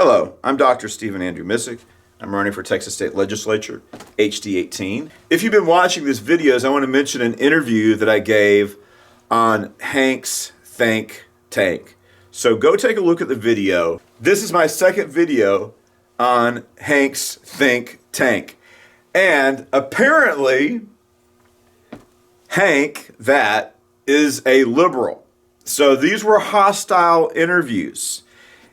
Hello, I'm Dr. Stephen Andrew Missick. I'm running for Texas State Legislature, HD 18. If you've been watching these videos, I want to mention an interview that I gave on Hank's Think Tank. So go take a look at the video. This is my second video on Hank's Think Tank. And apparently, Hank, that is a liberal. So these were hostile interviews.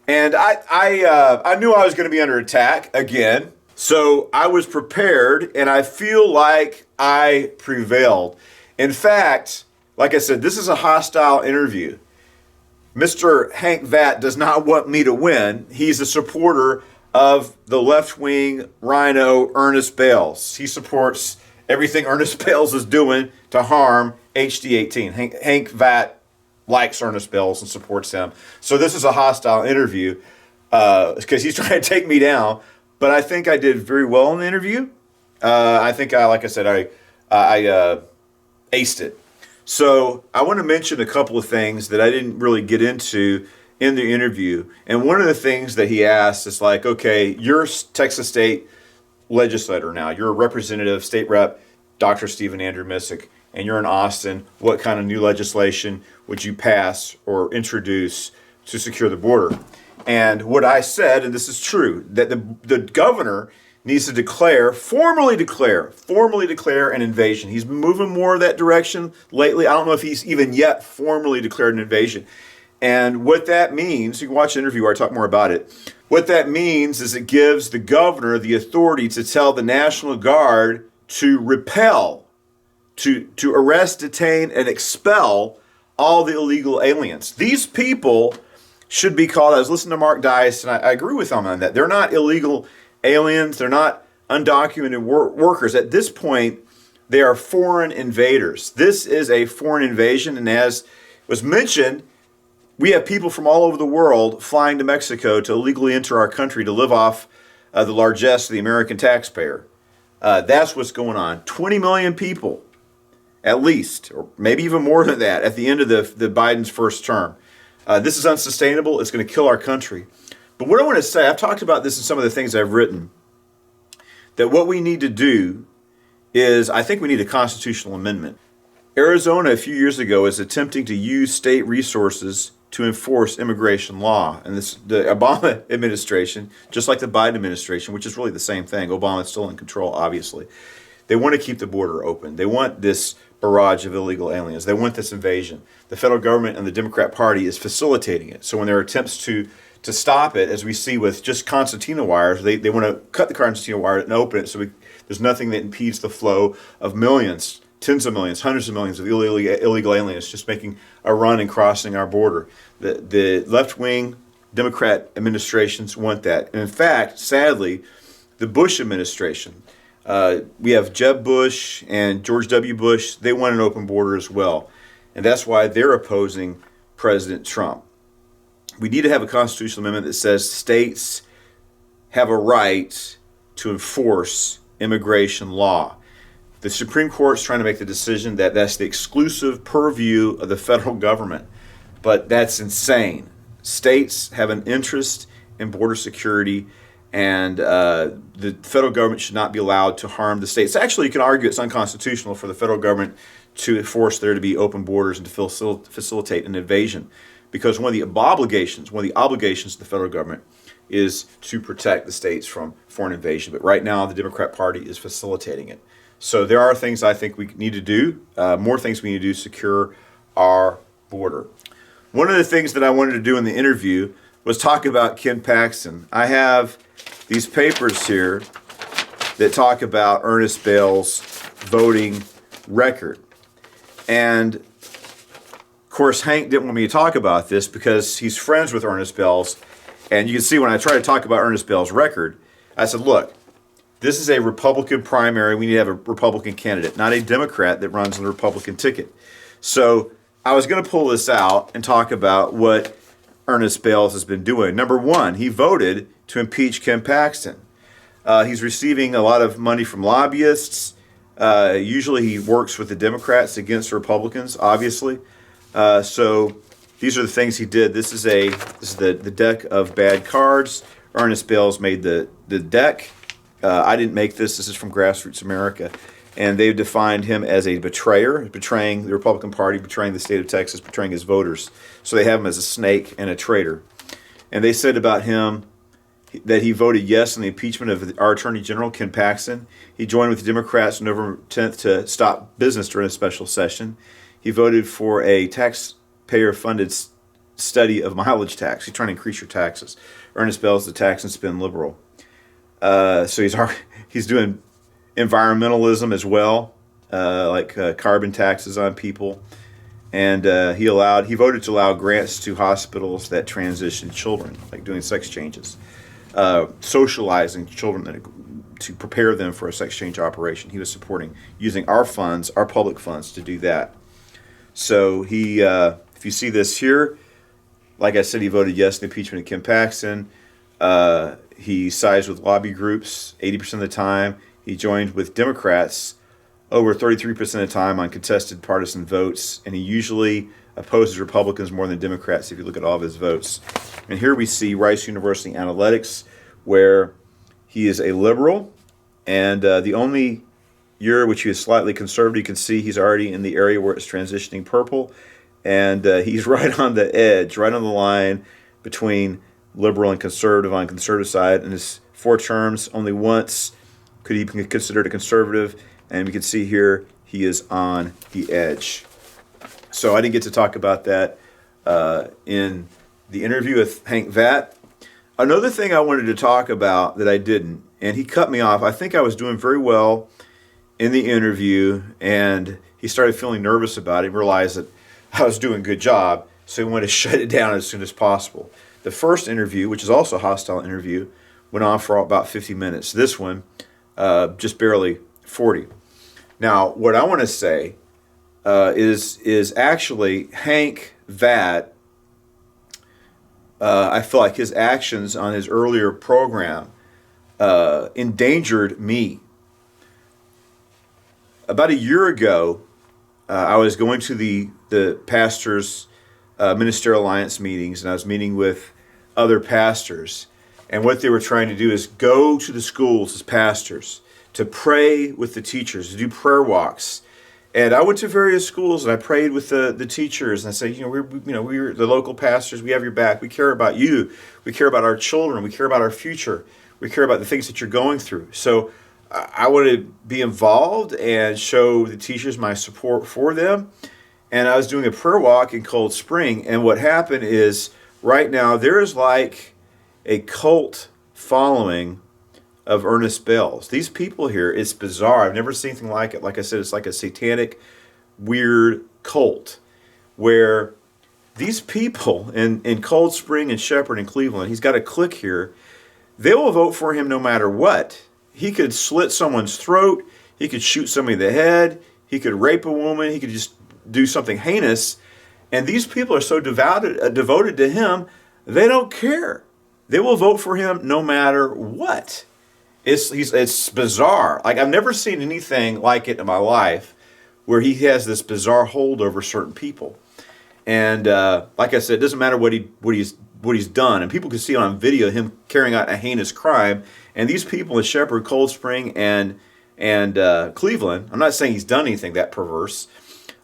And I knew I was going to be under attack again. So I was prepared, and I feel like I prevailed. In fact, like I said, this is a hostile interview. Mr. Hank Vatt does not want me to win. He's a supporter of the left-wing rhino Ernest Bales. He supports everything Ernest Bales is doing to harm HD 18. Hank Vatt likes Ernest Bales and supports him. So this is a hostile interview because he's trying to take me down. But I think I did very well in the interview. I think like I said, I aced it. So I want to mention a couple of things that I didn't really get into in the interview. And one of the things that he asked is like, okay, you're Texas State legislator now. You're a representative, state rep, Dr. Stephen Andrew Missick, and you're in Austin. What kind of new legislation would you pass or introduce to secure the border? And what I said, and this is true, that the governor needs to formally declare an invasion. He's been moving more in that direction lately. I don't know if he's even yet formally declared an invasion. And what that means, you can watch the interview where I talk more about it. What that means is it gives the governor the authority to tell the National Guard to repel, to arrest, detain, and expel all the illegal aliens. These people should be called, I was listening to Mark Dice, and I agree with him on that. They're not illegal aliens. They're not undocumented workers. At this point, they are foreign invaders. This is a foreign invasion, and as was mentioned, we have people from all over the world flying to Mexico to illegally enter our country to live off the largesse of the American taxpayer. That's what's going on. 20 million people, at least, or maybe even more than that, at the end of the Biden's first term. This is unsustainable. It's going to kill our country. But what I want to say, I've talked about this in some of the things I've written, that what we need to do is, I think we need a constitutional amendment. Arizona, a few years ago, is attempting to use state resources to enforce immigration law. And the Obama administration, just like the Biden administration, which is really the same thing, Obama's still in control, obviously. They want to keep the border open. They want this barrage of illegal aliens. They want this invasion. The federal government and the Democrat Party is facilitating it. So when there are attempts to stop it, as we see with just concertina wires, they want to cut the concertina wire and open it so there's nothing that impedes the flow of millions, tens of millions, hundreds of millions of illegal aliens just making a run and crossing our border. The left-wing Democrat administrations want that. And in fact, sadly, the Bush administration, we have Jeb Bush and George W. Bush, they want an open border as well. And that's why they're opposing President Trump. We need to have a constitutional amendment that says states have a right to enforce immigration law. The Supreme Court's trying to make the decision that that's the exclusive purview of the federal government. But that's insane. States have an interest in border security, and the federal government should not be allowed to harm the states. Actually, you can argue it's unconstitutional for the federal government to force there to be open borders and to facilitate an invasion, because one of the obligations of the federal government is to protect the states from foreign invasion. But right now, the Democrat Party is facilitating it. So there are things I think we need to do, more things we need to do to secure our border. One of the things that I wanted to do in the interview was talk about Ken Paxton. I have these papers here that talk about Ernest Bales' voting record. And, of course, Hank didn't want me to talk about this because he's friends with Ernest Bales. And you can see when I try to talk about Ernest Bales' record, I said, look, this is a Republican primary. We need to have a Republican candidate, not a Democrat that runs on the Republican ticket. So I was going to pull this out and talk about what Ernest Bales has been doing. Number one, he voted to impeach Ken Paxton. He's receiving a lot of money from lobbyists. Usually he works with the Democrats against the Republicans, obviously. So these are the things he did. This is the deck of bad cards. Ernest Bales made the deck. I didn't make this. This is from Grassroots America. And they've defined him as a betrayer, betraying the Republican Party, betraying the state of Texas, betraying his voters. So they have him as a snake and a traitor. And they said about him that he voted yes on the impeachment of our Attorney General, Ken Paxton. He joined with the Democrats on November 10th to stop business during a special session. He voted for a taxpayer-funded study of mileage tax. He's trying to increase your taxes. Ernest Bales, the tax and spend liberal. So he's doing environmentalism as well, like carbon taxes on people. And he voted to allow grants to hospitals that transition children, like doing sex changes, socializing children to prepare them for a sex change operation. He was supporting using our funds, our public funds, to do that. So he, if you see this here, like I said, he voted yes to the impeachment of Ken Paxton. He sides with lobby groups 80% of the time. He joined with Democrats over 33% of the time on contested partisan votes, and he usually opposes Republicans more than Democrats if you look at all of his votes. And here we see Rice University Analytics, where he is a liberal, and the only year which he is slightly conservative, you can see he's already in the area where it's transitioning purple, and he's right on the edge, right on the line between liberal and conservative on the conservative side. In his 4 terms, only once could he be considered a conservative, and we can see here he is on the edge. So I didn't get to talk about that in the interview with Hank Vatt. Another thing I wanted to talk about that I didn't, and he cut me off. I think I was doing very well in the interview, and he started feeling nervous about it, realized that I was doing a good job, so he wanted to shut it down as soon as possible. The first interview, which is also a hostile interview, went on for about 50 minutes. This one, just barely 40. Now, what I want to say is actually Hank Vatt. I feel like his actions on his earlier program endangered me. About a year ago, I was going to the pastors' ministerial alliance meetings, and I was meeting with other pastors. And what they were trying to do is go to the schools as pastors to pray with the teachers, to do prayer walks. And I went to various schools and I prayed with the teachers, and I said, we're the local pastors. We have your back. We care about you. We care about our children. We care about our future. We care about the things that you're going through. So I want to be involved and show the teachers my support for them. And I was doing a prayer walk in Cold Spring, and what happened is right now there is like a cult following of Ernest Bales. These people here, it's bizarre. I've never seen anything like it. Like I said, it's like a satanic, weird cult where these people in Cold Spring and Shepherd and Cleveland, he's got a clique here, they will vote for him no matter what. He could slit someone's throat. He could shoot somebody in the head. He could rape a woman. He could just do something heinous. And these people are so devoted to him, they don't care. They will vote for him no matter what. It's bizarre. Like, I've never seen anything like it in my life where he has this bizarre hold over certain people. And like I said, it doesn't matter what he's done. And people can see on video him carrying out a heinous crime. And these people in Shepherd, Cold Spring, and Cleveland, I'm not saying he's done anything that perverse,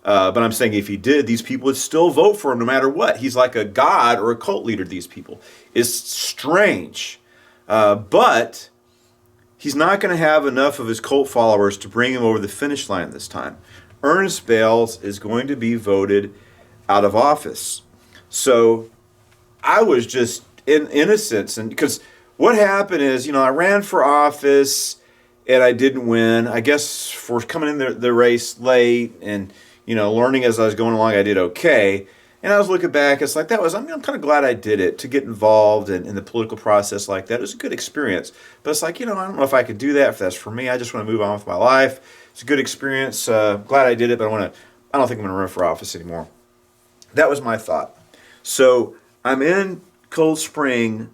but I'm saying if he did, these people would still vote for him no matter what. He's like a god or a cult leader to these people. It's strange. But he's not going to have enough of his cult followers to bring him over the finish line this time. Ernest Bales is going to be voted out of office. So I was just in innocence, and because what happened is, I ran for office and I didn't win. I guess for coming in the race late and learning as I was going along, I did okay. And I was looking back, it's like I'm kind of glad I did it, to get involved in the political process like that. It was a good experience. But it's like, I don't know if I could do that, if that's for me. I just want to move on with my life. It's a good experience. Glad I did it, but I don't think I'm going to run for office anymore. That was my thought. So I'm in Cold Spring,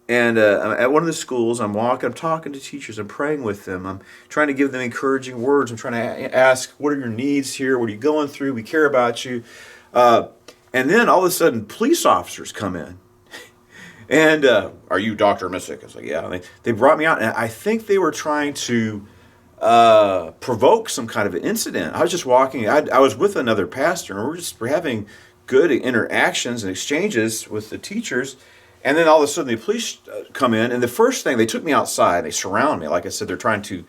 and I'm at one of the schools. I'm talking to teachers. I'm praying with them. I'm trying to give them encouraging words. I'm trying to ask, what are your needs here? What are you going through? We care about you. And then all of a sudden, police officers come in. And are you Dr. Missick? I was like, yeah. And they brought me out, and I think they were trying to provoke some kind of an incident. I was just walking. I was with another pastor, and we're having good interactions and exchanges with the teachers. And then all of a sudden, the police come in, and the first thing, they took me outside. They surround me. Like I said, they're trying to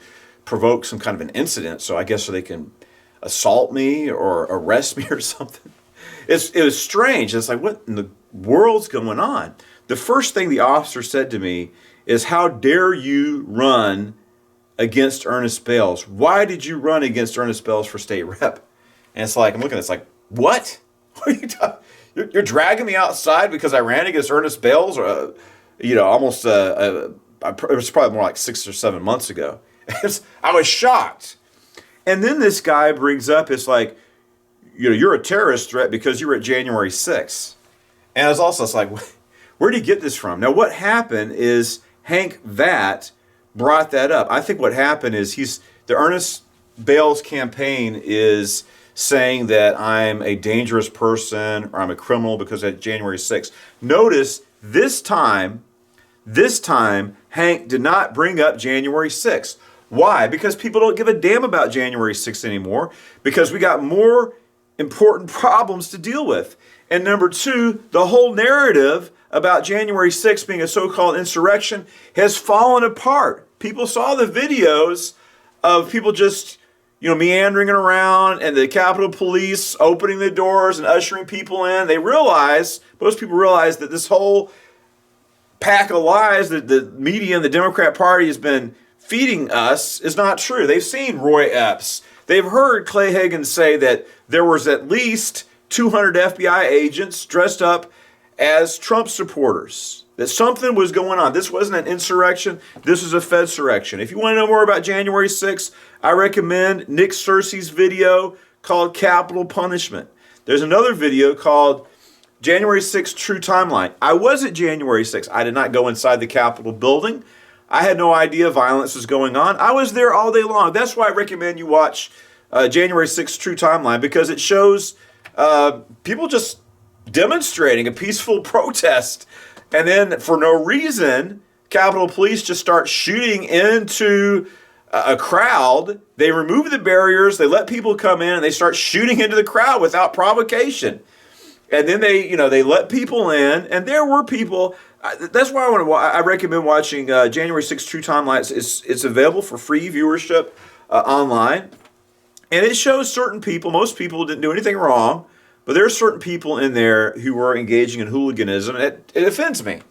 provoke some kind of an incident. So I guess so they can assault me or arrest me or something. It was strange. It's like, what in the world's going on? The first thing the officer said to me is, how dare you run against Ernest Bales? Why did you run against Ernest Bales for state rep? And it's like, I'm looking at it, it's like, what? What are you talking? You're dragging me outside because I ran against Ernest Bales, or almost it was probably more like 6 or 7 months ago. I was shocked. And then this guy brings up, it's like, you're a terrorist threat because you were at January 6th. And I was also like, where did you get this from? Now, what happened is Hank Vatt brought that up. I think what happened is the Ernest Bales campaign is saying that I'm a dangerous person or I'm a criminal because of January 6th. Notice this time, Hank did not bring up January 6th. Why? Because people don't give a damn about January 6th anymore, because we got more important problems to deal with. And number two, the whole narrative about January 6th being a so-called insurrection has fallen apart. People saw the videos of people just meandering around and the Capitol Police opening the doors and ushering people in. Most people realize that this whole pack of lies that the media and the Democrat Party has been feeding us is not true. They've seen Roy Epps. They've heard Clay Hagan say that there was at least 200 FBI agents dressed up as Trump supporters. That something was going on. This wasn't an insurrection. This was a Fedsurrection. If you want to know more about January 6th, I recommend Nick Searcy's video called Capital Punishment. There's another video called January 6th True Timeline. I was at January 6th. I did not go inside the Capitol building. I had no idea violence was going on. I was there all day long. That's why I recommend you watch January 6th True Timeline, because it shows people just demonstrating a peaceful protest. And then for no reason, Capitol Police just start shooting into a crowd. They remove the barriers, they let people come in, and they start shooting into the crowd without provocation. And then they let people in, and there were people. That's why I recommend watching January 6th True Timeline. It's available for free viewership online. And it shows certain people, most people didn't do anything wrong, but there are certain people in there who were engaging in hooliganism, and it offends me.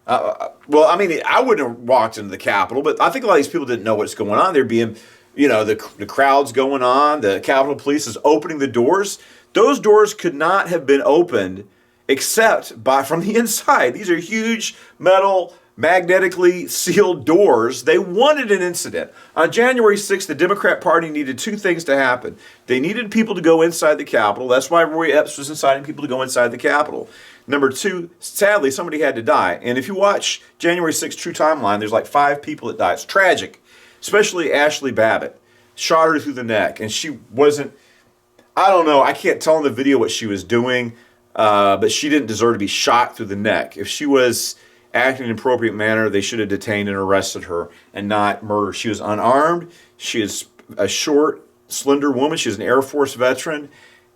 I wouldn't have walked into the Capitol, but I think a lot of these people didn't know what's going on. They're being, the crowd's going on, the Capitol Police is opening the doors. Those doors could not have been opened except from the inside. These are huge metal, magnetically sealed doors. They wanted an incident. On January 6th, the Democrat Party needed two things to happen. They needed people to go inside the Capitol. That's why Roy Epps was inciting people to go inside the Capitol. Number two, sadly, somebody had to die. And if you watch January 6th True Timeline, there's like 5 people that died. It's tragic, especially Ashley Babbitt. Shot her through the neck, and she wasn't, I don't know, I can't tell in the video what she was doing, but she didn't deserve to be shot through the neck. If she was acting in an appropriate manner, they should have detained and arrested her and not murdered. She was unarmed. She is a short, slender woman. She's an Air Force veteran.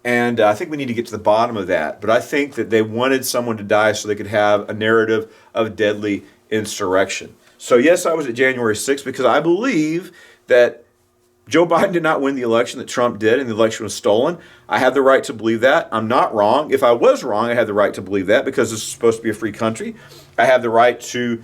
And I think we need to get to the bottom of that. But I think that they wanted someone to die so they could have a narrative of deadly insurrection. So yes, I was at January 6th because I believe that Joe Biden did not win the election, that Trump did, and the election was stolen. I have the right to believe that. I'm not wrong. If I was wrong, I have the right to believe that because this is supposed to be a free country. I have the right to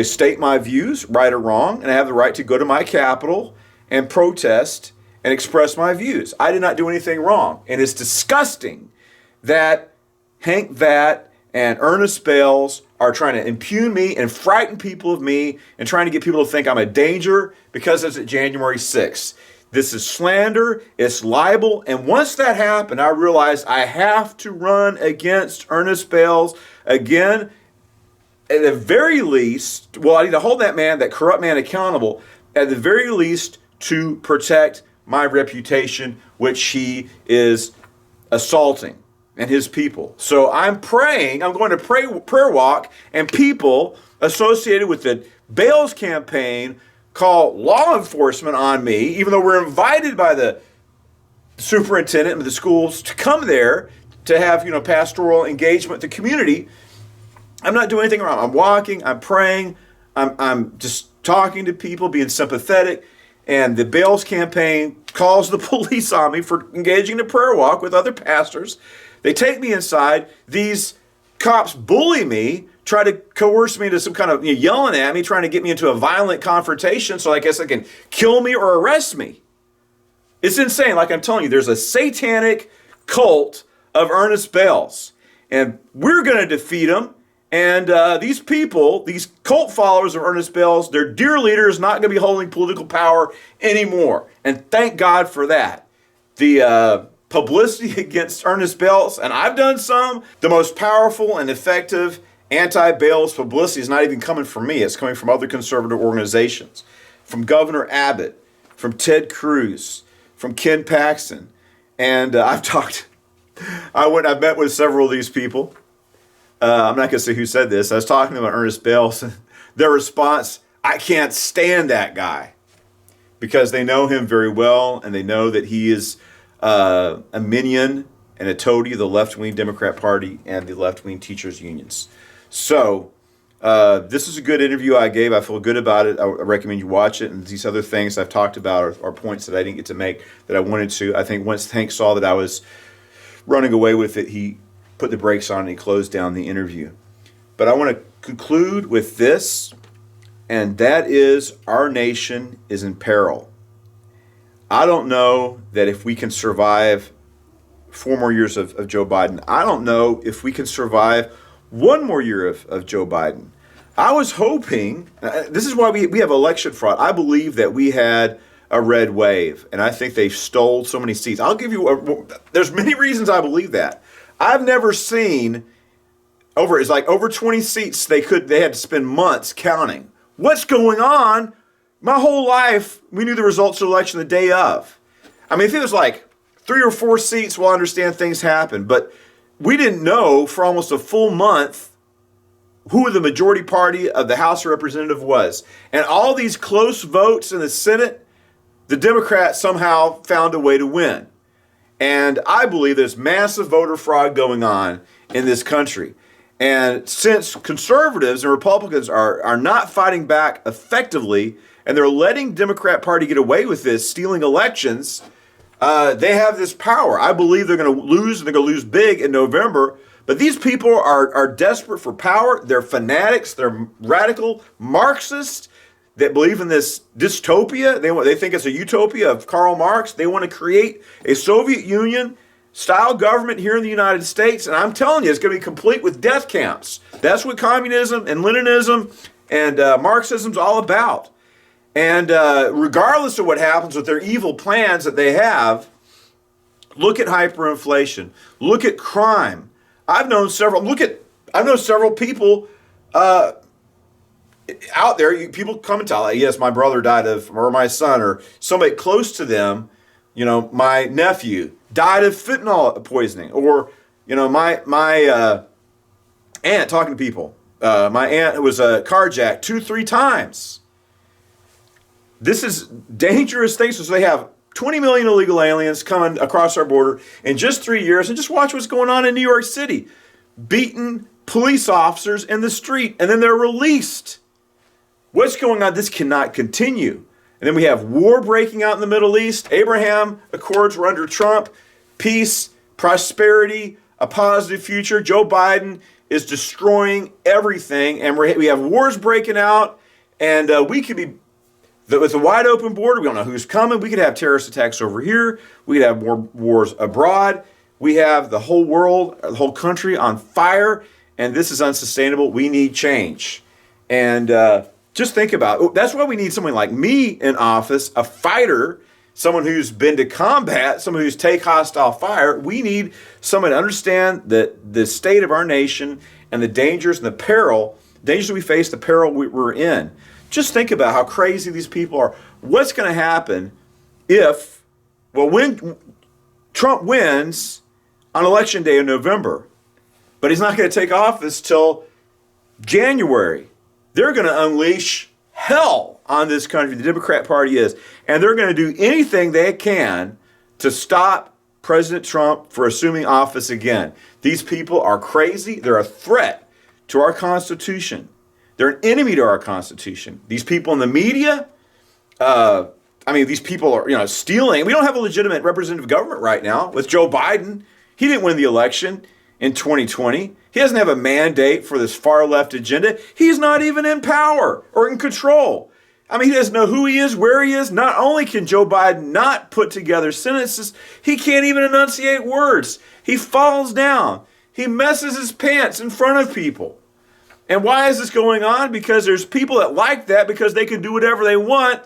state my views, right or wrong, and I have the right to go to my Capitol and protest and express my views. I did not do anything wrong. And it's disgusting that Hank Vatt and Ernest Bales are trying to impugn me and frighten people of me and trying to get people to think I'm a danger because it's at January 6th. This is slander, it's libel, and once that happened, I realized I have to run against Ernest Bales again. At the very least, I need to hold that corrupt man accountable, at the very least to protect my reputation, which he is assaulting. and his people. So I'm praying, I'm going to prayer walk, and people associated with the Bales campaign call law enforcement on me, even though we're invited by the superintendent of the schools to come there to have, pastoral engagement with the community. I'm not doing anything wrong. I'm walking, I'm praying, I'm just talking to people, being sympathetic, and the Bales campaign calls the police on me for engaging in a prayer walk with other pastors. They take me inside. These cops bully me, try to coerce me into some kind of yelling at me, trying to get me into a violent confrontation so I guess they can kill me or arrest me. It's insane. Like I'm telling you, there's a satanic cult of Ernest Bales, and we're going to defeat them. And these people, these cult followers of Ernest Bales, their dear leader is not going to be holding political power anymore. And thank God for that. The publicity against Ernest Bales, and I've done some, the most powerful and effective anti-Bales publicity is not even coming from me. It's coming from other conservative organizations, from Governor Abbott, from Ted Cruz, from Ken Paxton. And I've met with several of these people. I'm not going to say who said this. I was talking about Ernest Bales. Their response, I can't stand that guy, because they know him very well, and they know that he is a minion and a toady of the left-wing Democrat Party and the left-wing teachers' unions. So this is a good interview I gave. I feel good about it. I recommend you watch it. And these other things I've talked about are points that I didn't get to make that I wanted to. I think once Hank saw that I was running away with it, he put the brakes on and he closed down the interview. But I want to conclude with this, and that is our nation is in peril. I don't know that if we can survive 4 more years of Joe Biden. I don't know if we can survive 1 more year of Joe Biden. I was hoping, this is why we have election fraud. I believe that we had a red wave, and I think they stole so many seats. I'll give you, there's many reasons I believe that. I've never seen over 20 seats they had to spend months counting. What's going on? My whole life, we knew the results of the election the day of. I mean, if it was like 3 or 4 seats, we'll understand things happen. But we didn't know for almost a full month who the majority party of the House of Representatives was. And all these close votes in the Senate, the Democrats somehow found a way to win. And I believe there's massive voter fraud going on in this country. And since conservatives and Republicans are not fighting back effectively, and they're letting Democrat Party get away with this, stealing elections, they have this power. I believe they're going to lose, and they're going to lose big in November. But these people are desperate for power. They're fanatics. They're radical Marxists that believe in this dystopia. They think it's a utopia of Karl Marx. They want to create a Soviet Union style government here in the United States. And I'm telling you, it's going to be complete with death camps. That's what communism and Leninism and Marxism's all about. And regardless of what happens with their evil plans that they have, look at hyperinflation. Look at crime. I've known several people out there. People come and tell, yes, my brother died or my son, or somebody close to them, my nephew died of fentanyl poisoning, or, my aunt, talking to people, my aunt was carjacked 2-3 times. This is dangerous things. So they have 20 million illegal aliens coming across our border in just 3 years. And just watch what's going on in New York City. Beating police officers in the street, and then they're released. What's going on? This cannot continue. And then we have war breaking out in the Middle East. Abraham Accords were under Trump. Peace, prosperity, a positive future. Joe Biden is destroying everything. And we have wars breaking out. And we could be, with a wide open border, we don't know who's coming. We could have terrorist attacks over here. We could have more wars abroad. We have the whole world, the whole country on fire. And this is unsustainable. We need change. And just think about it. That's why we need someone like me in office, a fighter, someone who's been to combat, someone who's take hostile fire. We need someone to understand the state of our nation and the dangers and the peril, dangers we face, the peril we're in. Just think about how crazy these people are. What's going to happen when Trump wins on Election Day in November. But he's not going to take office till January. They're going to unleash hell on this country, the Democrat Party is. And they're going to do anything they can to stop President Trump for assuming office again. These people are crazy. They're a threat to our Constitution. They're an enemy to our Constitution. These people in the media, these people are, stealing. We don't have a legitimate representative government right now with Joe Biden. He didn't win the election in 2020. He doesn't have a mandate for this far left agenda. He's not even in power or in control. He doesn't know who he is, where he is. Not only can Joe Biden not put together sentences, he can't even enunciate words. He falls down. He messes his pants in front of people. And why is this going on? Because there's people that like that because they can do whatever they want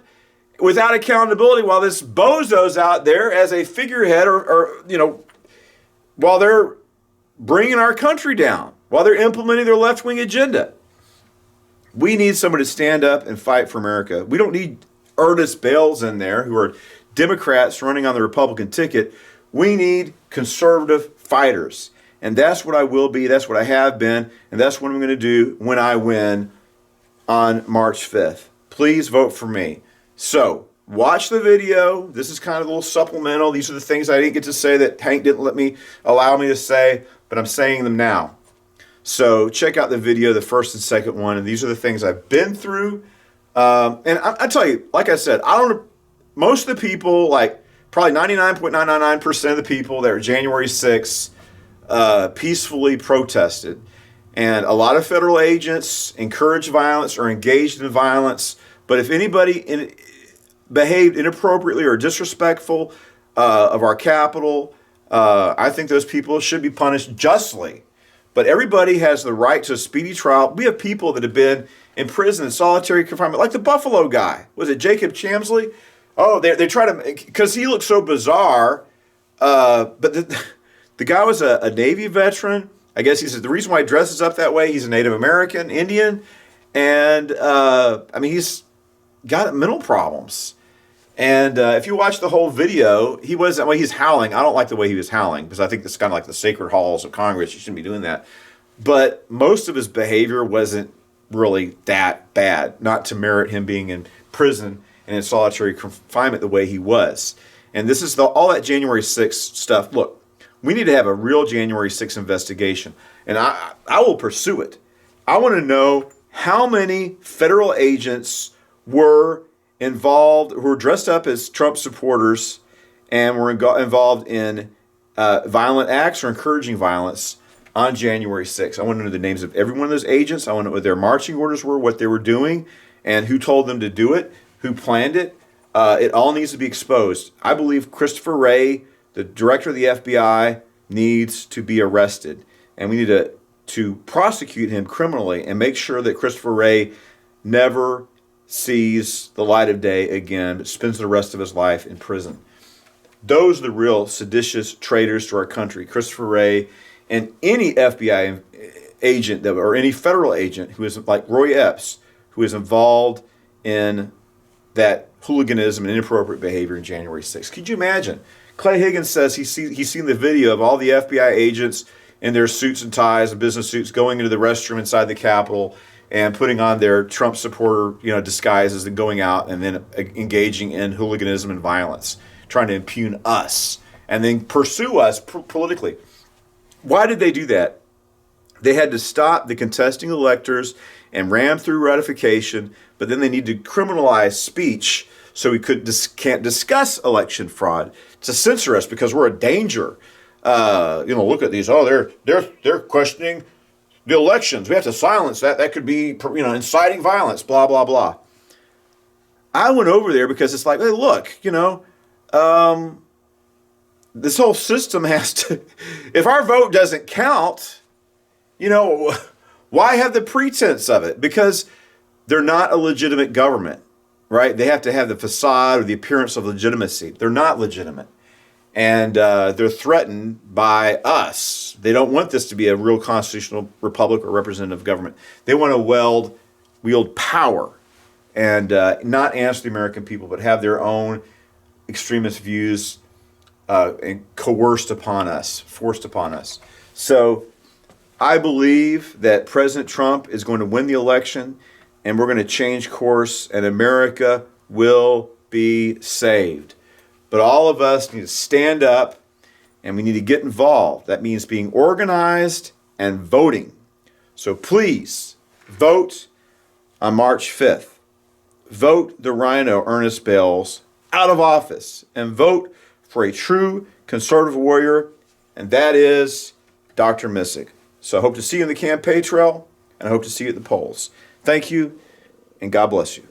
without accountability, while this bozo's out there as a figurehead or while they're bringing our country down, while they're implementing their left-wing agenda. We need somebody to stand up and fight for America. We don't need Ernest Bales in there who are Democrats running on the Republican ticket. We need conservative fighters. And that's what I will be. That's what I have been. And that's what I'm going to do when I win on March 5th. Please vote for me. So watch the video. This is kind of a little supplemental. These are the things I didn't get to say that Hank didn't allow me to say, but I'm saying them now. So check out the video, the first and second one. And these are the things I've been through. And I tell you, like I said, most of the people, like probably 99.999% of the people that are January 6th, peacefully protested. And a lot of federal agents encourage violence or engaged in violence. But if anybody behaved inappropriately or disrespectful of our Capitol, I think those people should be punished justly. But everybody has the right to a speedy trial. We have people that have been in prison in solitary confinement, like the Buffalo guy. Was it Jacob Chamsley? Oh, they try to, because he looked so bizarre. But the guy was a Navy veteran. I guess he says the reason why he dresses up that way, he's a Native American, Indian. And, he's got mental problems. And if you watch the whole video, he's howling. I don't like the way he was howling because I think this is kind of like the sacred halls of Congress. You shouldn't be doing that. But most of his behavior wasn't really that bad, not to merit him being in prison and in solitary confinement the way he was. And this is all that January 6th stuff. Look, we need to have a real January 6th investigation. And I will pursue it. I want to know how many federal agents were involved, who were dressed up as Trump supporters and were involved in violent acts or encouraging violence on January 6th. I want to know the names of every one of those agents. I want to know what their marching orders were, what they were doing, and who told them to do it, who planned it. It all needs to be exposed. I believe Christopher Wray, the director of the FBI, needs to be arrested. And we need to prosecute him criminally and make sure that Christopher Wray never sees the light of day again, spends the rest of his life in prison. Those are the real seditious traitors to our country. Christopher Wray and any FBI agent or any federal agent who is like Roy Epps, who is involved in that hooliganism and inappropriate behavior in January 6th. Could you imagine? Clay Higgins says he's seen the video of all the FBI agents in their suits and ties and business suits going into the restroom inside the Capitol and putting on their Trump supporter, disguises and going out and then engaging in hooliganism and violence, trying to impugn us and then pursue us politically. Why did they do that? They had to stop the contesting electors and ram through ratification, but then they need to criminalize speech so we can't discuss election fraud, to censor us because we're a danger. Look at these. Oh, they're questioning the elections. We have to silence that. That could be, inciting violence, blah, blah, blah. I went over there because it's like, hey, look, this whole system has to, if our vote doesn't count, why have the pretense of it? Because they're not a legitimate government, right? They have to have the facade or the appearance of legitimacy. They're not legitimate. And they're threatened by us. They don't want this to be a real constitutional republic or representative government. They want to wield power and not answer the American people, but have their own extremist views and coerced upon us, forced upon us. So I believe that President Trump is going to win the election, and we're going to change course, and America will be saved. But all of us need to stand up, and we need to get involved. That means being organized and voting. So please vote on March 5th. Vote the Rhino Ernest Bales out of office, and vote for a true conservative warrior, and that is Dr. Missick. So I hope to see you in the campaign trail, and I hope to see you at the polls. Thank you, and God bless you.